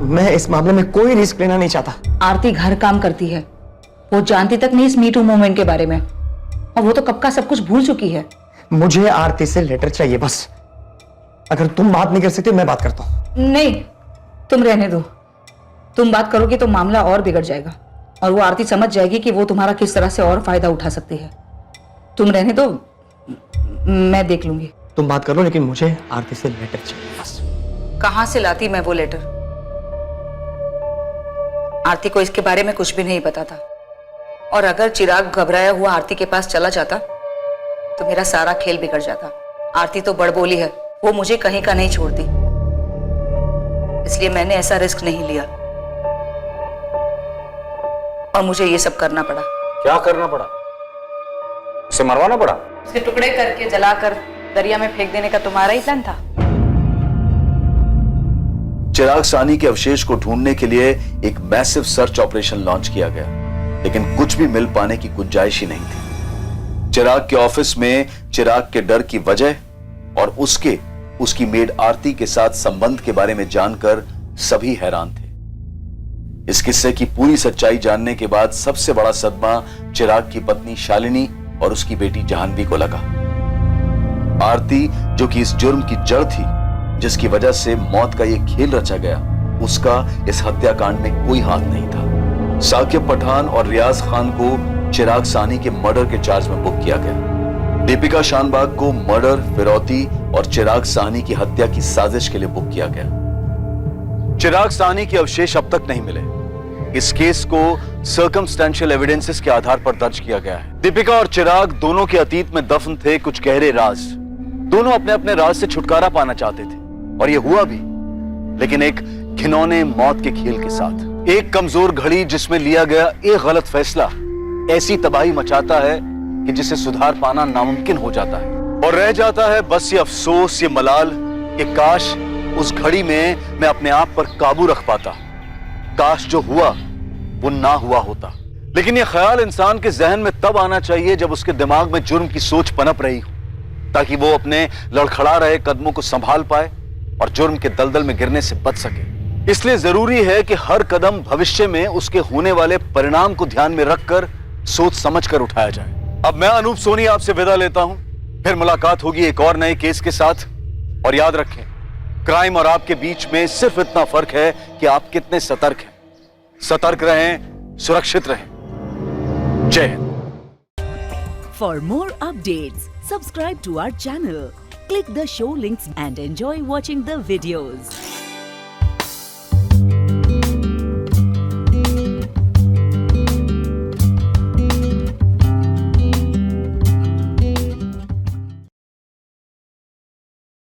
मैं इस मामले में कोई रिस्क लेना नहीं चाहता। आरती घर काम करती है, वो जानती तक नहीं इस मी टू मूवमेंट के बारे में, और वो तो कब का सब कुछ भूल चुकी है। मुझे आरती से लेटर चाहिए बस। अगर तुम बात नहीं कर सकते मैं बात करता हूं। नहीं, तुम रहने दो। तुम बात करोगे तो मामला और बिगड़ जाएगा और वो आरती समझ जाएगी कि वो तुम्हारा किस तरह से और फायदा उठा सकती है। तुम रहने दो, मैं देख लूंगी। तुम बात करो, लेकिन मुझे आरती से लेटर चाहिए बस। कहां से लाती मैं वो लेटर? आरती को इसके बारे में कुछ भी नहीं पता था, और अगर चिराग घबराया हुआ आरती के पास चला जाता तो मेरा सारा खेल बिगड़ जाता। आरती तो बड़बोली है, वो मुझे कहीं का नहीं छोड़ती, इसलिए मैंने ऐसा रिस्क नहीं लिया और मुझे ये सब करना पड़ा। क्या करना पड़ा? उसे मरवाना पड़ा? उसके टुकड़े करके जलाकर दरिया में फेंक देने का तुम्हारा ही प्लान था? चिराग साहनी के अवशेष को ढूंढने के लिए एक मैसिव सर्च ऑपरेशन लॉन्च किया गया, लेकिन कुछ भी मिल पाने की गुंजाइश ही नहीं थी। चिराग के ऑफिस में चिराग के डर की वजह और उसकी मेड आरती के साथ संबंध के बारे में जानकर सभी हैरान थे। इस किस्से की पूरी सच्चाई जानने के बाद सबसे बड़ा सदमा चिराग की पत्नी शालिनी और उसकी बेटी जाह्नवी को लगा। आरती, जो कि इस जुर्म की जड़ थी जिसकी वजह से मौत का यह खेल रचा गया, उसका इस हत्याकांड में कोई हाथ नहीं था। साकिब पठान और रियाज खान को चिराग साहनी के मर्डर के चार्ज में बुक किया गया। दीपिका शानबाग को मर्डर, फिरौती और चिराग साहनी की हत्या की साजिश के लिए बुक किया गया। चिराग साहनी के अवशेष अब तक नहीं मिले। इस केस को सर्कमस्टेंशियल एविडेंसेस के आधार पर दर्ज किया गया है। दीपिका और चिराग दोनों के अतीत में दफन थे कुछ गहरे राज। दोनों अपने अपने राज से छुटकारा पाना चाहते थे, और यह हुआ भी, लेकिन एक घिनौने मौत के खेल के साथ। एक कमजोर घड़ी जिसमें लिया गया एक गलत फैसला ऐसी तबाही मचाता है कि जिसे सुधार पाना नामुमकिन हो जाता है, और रह जाता है बस ये अफसोस, ये मलाल कि काश उस घड़ी में मैं अपने आप पर काबू रख पाता। काश जो हुआ वो ना हुआ होता। लेकिन ये ख्याल इंसान के जहन में तब आना चाहिए जब उसके दिमाग में जुर्म की सोच पनप रही हो, ताकि वो अपने लड़खड़ा रहे कदमों को संभाल पाए और जुर्म के दलदल में गिरने से बच सके। इसलिए जरूरी है कि हर कदम भविष्य में उसके होने वाले परिणाम को ध्यान में रखकर सोच समझकर उठाया जाए। अब मैं अनूप सोनी आपसे विदा लेता हूं, फिर मुलाकात होगी एक और नए केस के साथ। और याद रखें, क्राइम और आपके बीच में सिर्फ इतना फर्क है कि आप कितने सतर्क हैं। सतर्क रहें, सुरक्षित रहें। जय Hind. For more updates, subscribe to our channel, click the show links and enjoy watching the videos.